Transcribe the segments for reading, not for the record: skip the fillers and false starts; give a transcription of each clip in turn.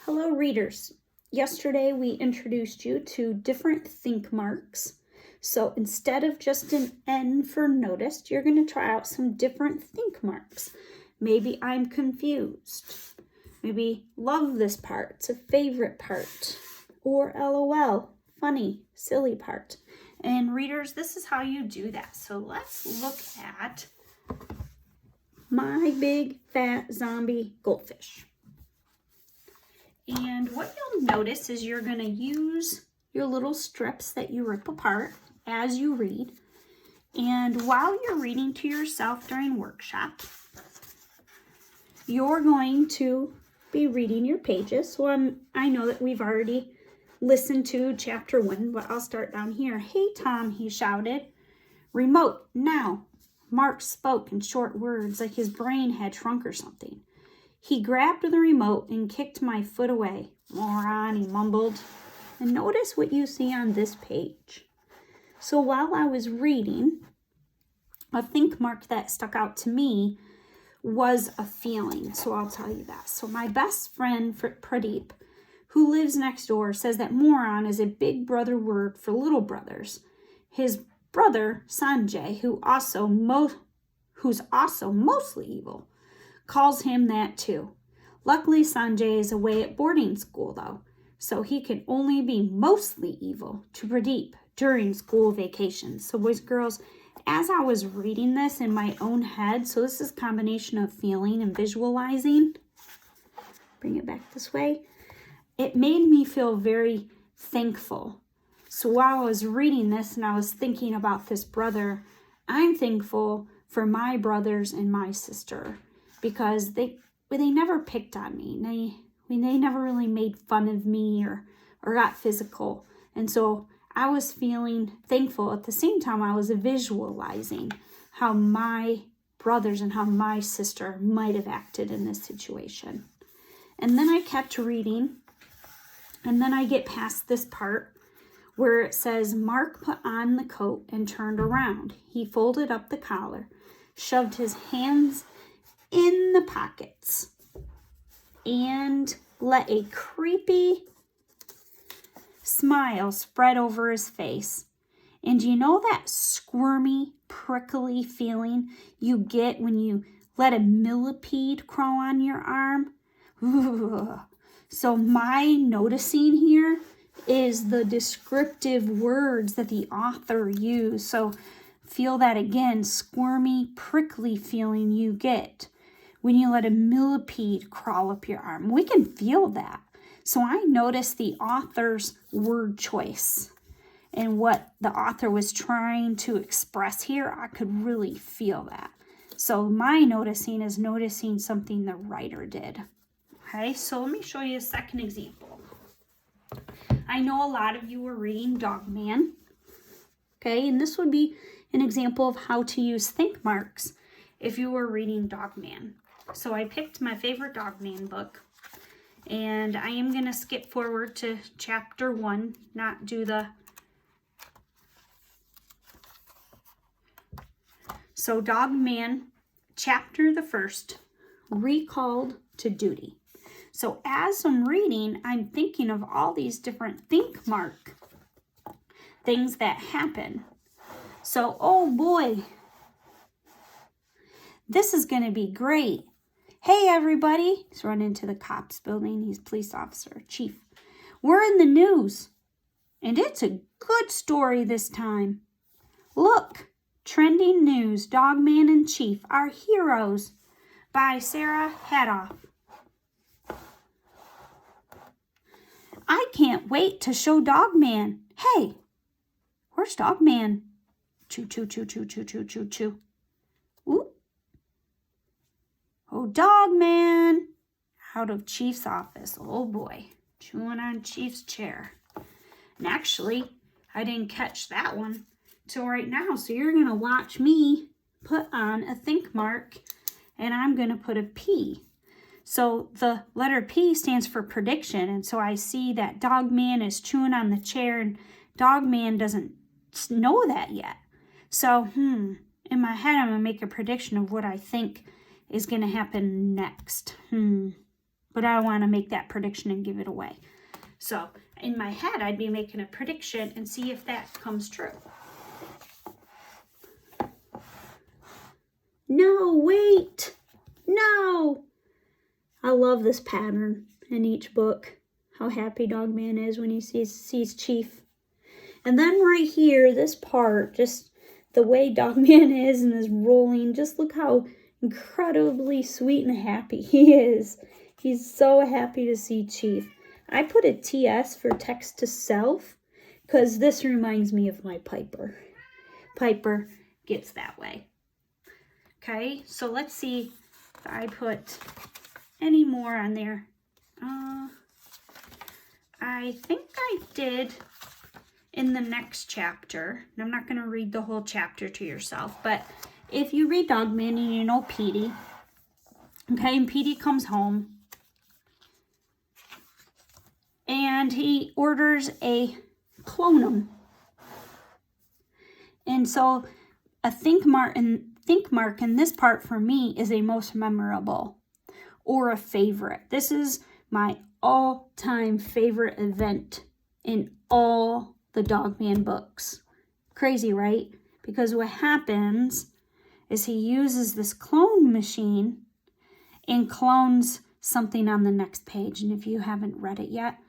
Hello readers. Yesterday we introduced you to different think marks. So instead of just an N for noticed, you're going to try out some different think marks. Maybe I'm confused. Maybe love this part, it's a favorite part. Or LOL, funny, silly part. And readers, this is how you do that. So let's look at my big fat zombie goldfish. And what you'll notice is you're going to use your little strips that you rip apart as you read. And while you're reading to yourself during workshop, you're going to be reading your pages. So I know that we've already listened to chapter 1, but I'll start down here. "Hey, Tom," he shouted. "Remote, now." Mark spoke in short words like his brain had shrunk or something. "He grabbed the remote and kicked my foot away." "Moron," he mumbled. And notice what you see on this page. So while I was reading, a think mark that stuck out to me was a feeling. So I'll tell you that. So my best friend, Pradeep, who lives next door, says that moron is a big brother word for little brothers. His brother, Sanjay, who's also mostly evil, calls him that too. Luckily, Sanjay is away at boarding school though, so he can only be mostly evil to Pradeep during school vacations. So boys and girls, as I was reading this in my own head, so this is a combination of feeling and visualizing. Bring it back this way. It made me feel very thankful. So while I was reading this and I was thinking about this brother, I'm thankful for my brothers and my sister, because they never picked on me. They never really made fun of me or got physical. And so I was feeling thankful. At the same time, I was visualizing how my brothers and how my sister might have acted in this situation. And then I kept reading. And then I get past this part where it says, Mark put on the coat and turned around. He folded up the collar, shoved his hands in the pockets, and let a creepy smile spread over his face. And you know that squirmy, prickly feeling you get when you let a millipede crawl on your arm? Ooh. So my noticing here is the descriptive words that the author used. So feel that again, squirmy, prickly feeling you get when you let a millipede crawl up your arm. We can feel that. So I noticed the author's word choice and what the author was trying to express here. I could really feel that. So my noticing is noticing something the writer did. Okay, so let me show you a second example. I know a lot of you were reading Dogman. Okay, and this would be an example of how to use think marks if you were reading Dogman. So I picked my favorite Dogman book, and I am going to skip forward to chapter 1, not do the... So Dogman, chapter the 1st, recalled to duty. So as I'm reading, I'm thinking of all these different think mark things that happen. So, oh boy, this is going to be great. Hey, everybody. He's run into the cops building. He's police officer, chief. We're in the news, and it's a good story this time. Look, trending news, Dogman and Chief, our heroes, by Sarah Hadoff. I can't wait to show Dogman. Hey, where's Dogman? Choo, choo, choo, choo, choo, choo, choo, choo. Ooh. Oh, Dogman. Out of Chief's office. Oh, boy. Chewing on Chief's chair. And actually, I didn't catch that one till right now. So you're going to watch me put on a think mark, and I'm going to put a P. So the letter P stands for prediction. And so I see that Dogman is chewing on the chair, and Dogman doesn't know that yet. So, in my head, I'm going to make a prediction of what I think is going to happen next. but I don't want to make that prediction and give it away. So in my head, I'd be making a prediction and see if that comes true. No, wait. No. I love this pattern in each book. How happy Dogman is when he sees Chief. And then right here, this part, just the way Dogman is and is rolling, just look how incredibly sweet and happy he is. He's so happy to see Chief. I put a TS for text to self because this reminds me of my Piper. Piper gets that way. Okay, so let's see if I put any more on there. I think I did in the next chapter. I'm not going to read the whole chapter to yourself, but if you read Dogman and you know Petey, okay, and Petey comes home and he orders a clonum. And so a think mark in this part for me is a most memorable or a favorite. This is my all-time favorite event in all the Dogman books. Crazy, right? Because what happens is he uses this clone machine and clones something on the next page. And if you haven't read it yet,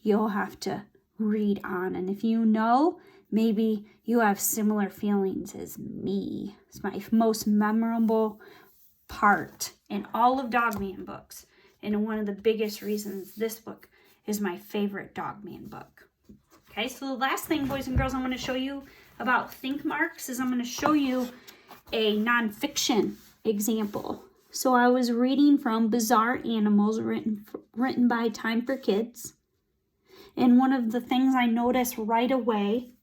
you'll have to read on. And if you know, maybe you have similar feelings as me. It's my most memorable part in all of Dogman books. And one of the biggest reasons this book is my favorite Dogman book. Okay, so the last thing, boys and girls, I'm going to show you about think marks is I'm going to show you a nonfiction example. So I was reading from Bizarre Animals, written by Time for Kids. And one of the things I noticed right away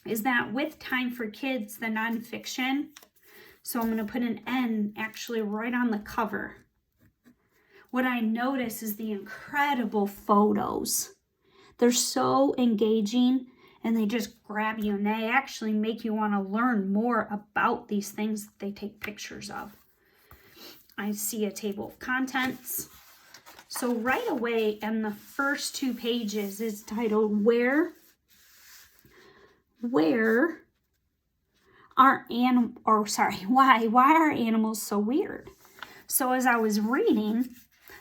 is that with Time for Kids, the nonfiction, so I'm going to put an N actually right on the cover. What I notice is the incredible photos. They're so engaging and they just grab you and they actually make you want to learn more about these things that they take pictures of. I see a table of contents. So right away in the first 2 pages is titled Why are animals so weird? So as I was reading,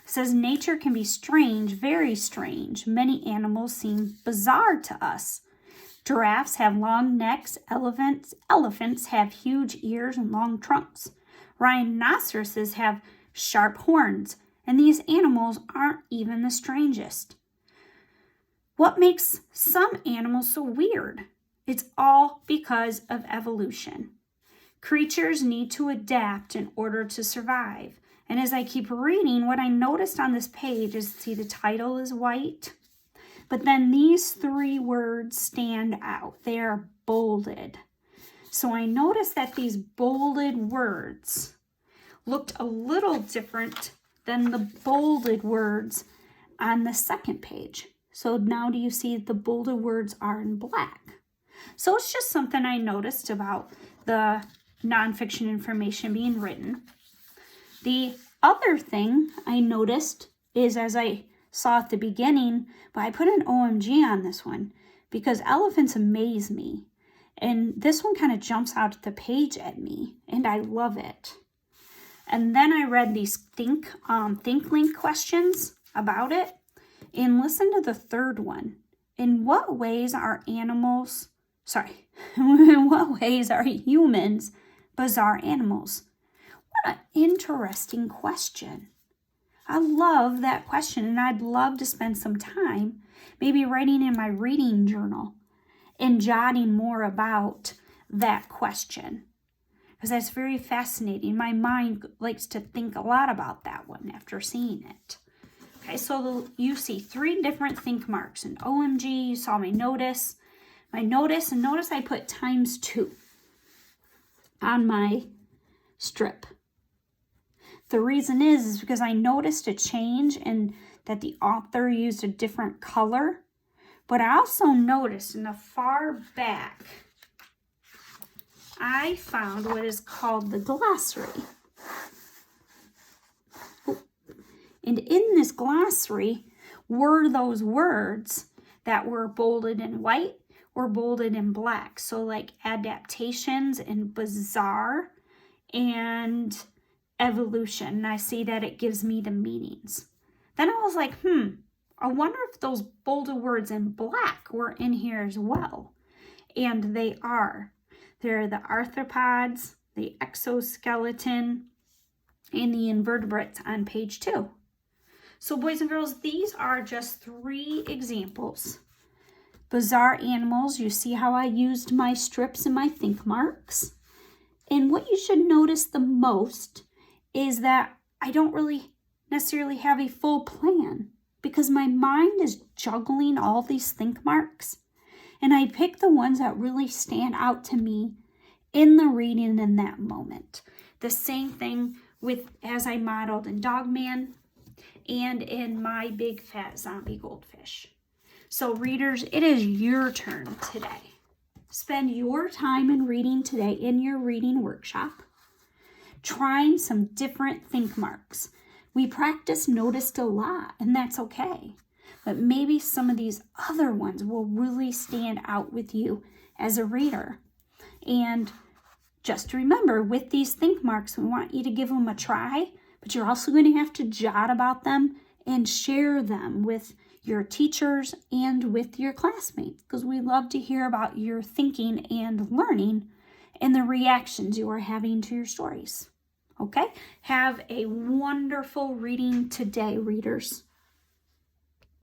it says nature can be strange, very strange. Many animals seem bizarre to us. Giraffes have long necks, elephants have huge ears and long trunks. Rhinoceroses have sharp horns, and these animals aren't even the strangest. What makes some animals so weird? It's all because of evolution. Creatures need to adapt in order to survive. And as I keep reading, what I noticed on this page is, see, the title is white, but then these 3 words stand out. They are bolded. So I noticed that these bolded words looked a little different than the bolded words on the second page. So now do you see the bolded words are in black? So it's just something I noticed about the nonfiction information being written. The other thing I noticed is, as I saw at the beginning, but I put an OMG on this one because elephants amaze me. And this one kind of jumps out at the page at me, and I love it. And then I read these think link questions about it, and listen to the third one. In what ways are humans bizarre animals? What an interesting question. I love that question, and I'd love to spend some time maybe writing in my reading journal and jotting more about that question, because that's very fascinating. My mind likes to think a lot about that one after seeing it. Okay, so you see 3 different think marks. And OMG, you saw my notice, and notice I put ×2 on my strip. The reason is because I noticed a change in that the author used a different color, but I also noticed in the far back, I found what is called the glossary. And in this glossary were those words that were bolded in white or bolded in black. So like adaptations and bizarre and evolution. And I see that it gives me the meanings. Then I was like, I wonder if those bolded words in black were in here as well. And they are. They're the arthropods, the exoskeleton, and the invertebrates on page 2. So boys and girls, these are just 3 examples. Bizarre animals, you see how I used my strips and my think marks. And what you should notice the most is that I don't really necessarily have a full plan because my mind is juggling all these think marks. And I pick the ones that really stand out to me in the reading in that moment. The same thing with as I modeled in Dogman and in my big fat zombie goldfish. So readers, it is your turn today. Spend your time in reading today in your reading workshop, trying some different think marks. We practice noticed a lot, and that's okay. But maybe some of these other ones will really stand out with you as a reader. And just remember, with these think marks, we want you to give them a try, but you're also going to have to jot about them and share them with your teachers and with your classmates, because we love to hear about your thinking and learning and the reactions you are having to your stories. Okay? Have a wonderful reading today, readers.